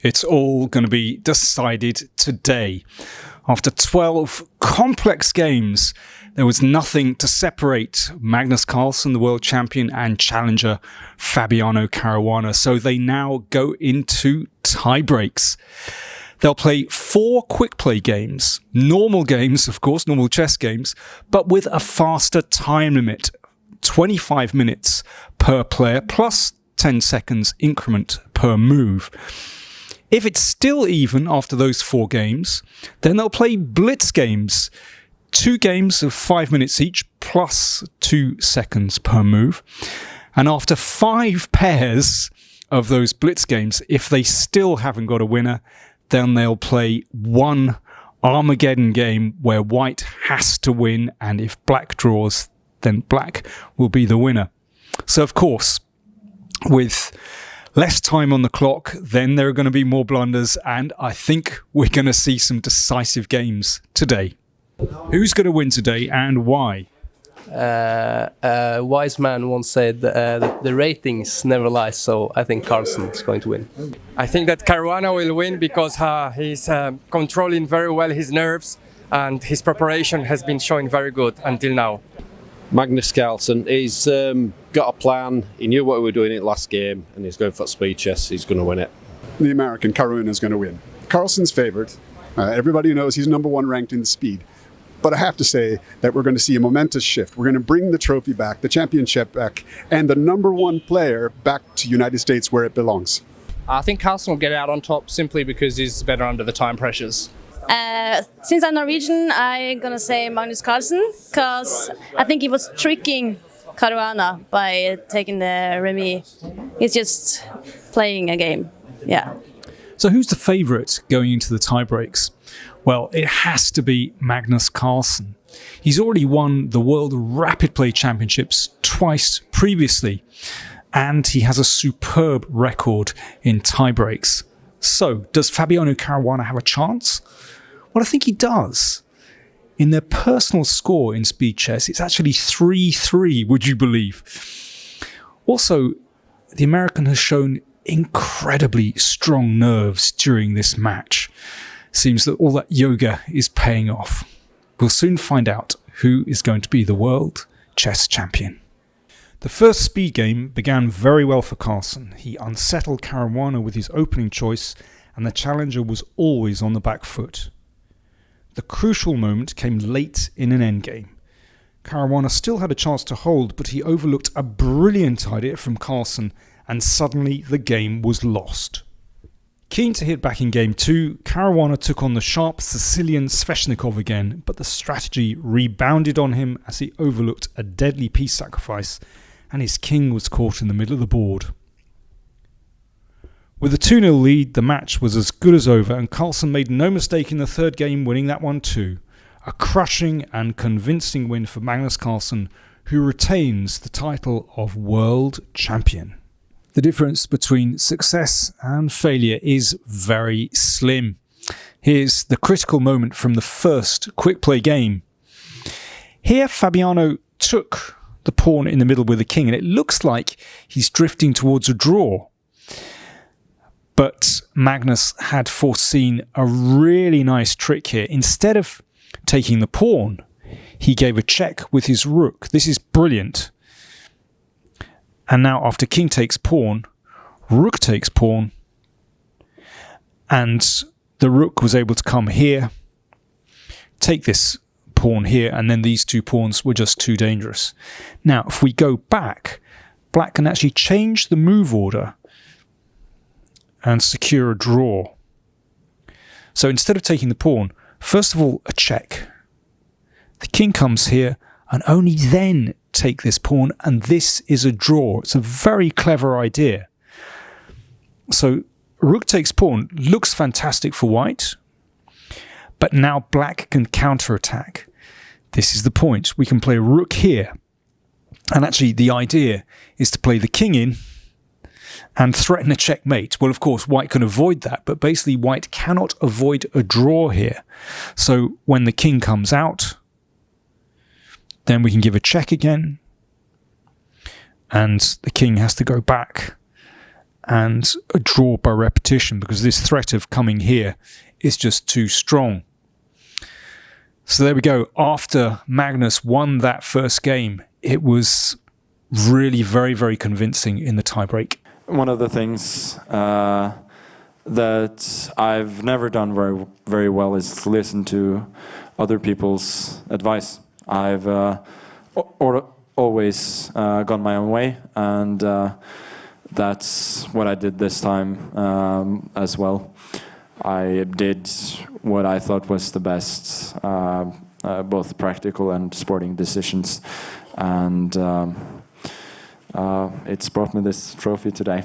It's all going to be decided today. After 12 complex games, there was nothing to separate Magnus Carlsen, the world champion, and challenger Fabiano Caruana. So they now go into tiebreaks. They'll play 4 quick play games, normal games, of course, normal chess games, but with a faster time limit, 25 minutes per player, plus 10 seconds increment per move. If it's still even after those 4 games, then they'll play blitz games, 2 games of 5 minutes each, plus 2 seconds per move. And after 5 pairs of those blitz games, if they still haven't got a winner, then they'll play 1 Armageddon game where white has to win, and if black draws, then black will be the winner. So, of course, with less time on the clock, then there are going to be more blunders, and I think we're going to see some decisive games today. Who's going to win today and why? A wise man once said that the ratings never lie, so I think Carlsen is going to win. I think that Caruana will win because he's controlling very well his nerves, and his preparation has been showing very good until now. Magnus Carlsen, he's got a plan. He knew what we were doing in the last game, and he's going for speed chess. He's going to win it. The American Caruana is going to win. Carlsen's favored. Everybody knows he's number 1 ranked in the speed. But I have to say that we're going to see a momentous shift. We're going to bring the trophy back, the championship back, and the number 1 player back to United States where it belongs. I think Carlsen will get out on top simply because he's better under the time pressures. Since I'm Norwegian, I'm going to say Magnus Carlsen, because I think he was tricking Caruana by taking the remis. He's just playing a game, yeah. So who's the favourite going into the tiebreaks? Well, it has to be Magnus Carlsen. He's already won the World Rapid Play Championships twice previously, and he has a superb record in tiebreaks. So, does Fabiano Caruana have a chance? Well, I think he does. In their personal score in speed chess, it's actually 3-3, would you believe? Also, the American has shown incredibly strong nerves during this match. Seems that all that yoga is paying off. We'll soon find out who is going to be the world chess champion. The first speed game began very well for Carlsen. He unsettled Caruana with his opening choice, and the challenger was always on the back foot. The crucial moment came late in an endgame. Caruana still had a chance to hold, but he overlooked a brilliant idea from Carlsen, and suddenly the game was lost. Keen to hit back in game 2, Caruana took on the sharp Sicilian Sveshnikov again, but the strategy rebounded on him as he overlooked a deadly piece sacrifice, and his king was caught in the middle of the board. With a 2-0 lead, the match was as good as over, and Carlsen made no mistake in the third game, winning that one too. A crushing and convincing win for Magnus Carlsen, who retains the title of world champion. The difference between success and failure is very slim. Here's the critical moment from the first quick play game. Here Fabiano took the pawn in the middle with the king, and it looks like he's drifting towards a draw. But Magnus had foreseen a really nice trick here. Instead of taking the pawn, he gave a check with his rook. This is brilliant. And now after king takes pawn, rook takes pawn, and the rook was able to come here, take this pawn here, and then these 2 pawns were just too dangerous. Now, if we go back, black can actually change the move order and secure a draw. So instead of taking the pawn, first of all, a check. The king comes here, and only then take this pawn, and this is a draw. It's a very clever idea. So rook takes pawn looks fantastic for white, but now black can counterattack. This is the point. We can play rook here, and actually the idea is to play the king in and threaten a checkmate. Well, of course, white can avoid that, but basically white cannot avoid a draw here. So when the king comes out, then we can give a check again, and the king has to go back and a draw by repetition, because this threat of coming here is just too strong. So there we go. After Magnus won that first game, it was really very, very convincing in the tiebreak. One of the things that I've never done very, very well is to listen to other people's advice. I've always gone my own way, and that's what I did this time as well. I did what I thought was the best, both practical and sporting decisions, and it's brought me this trophy today.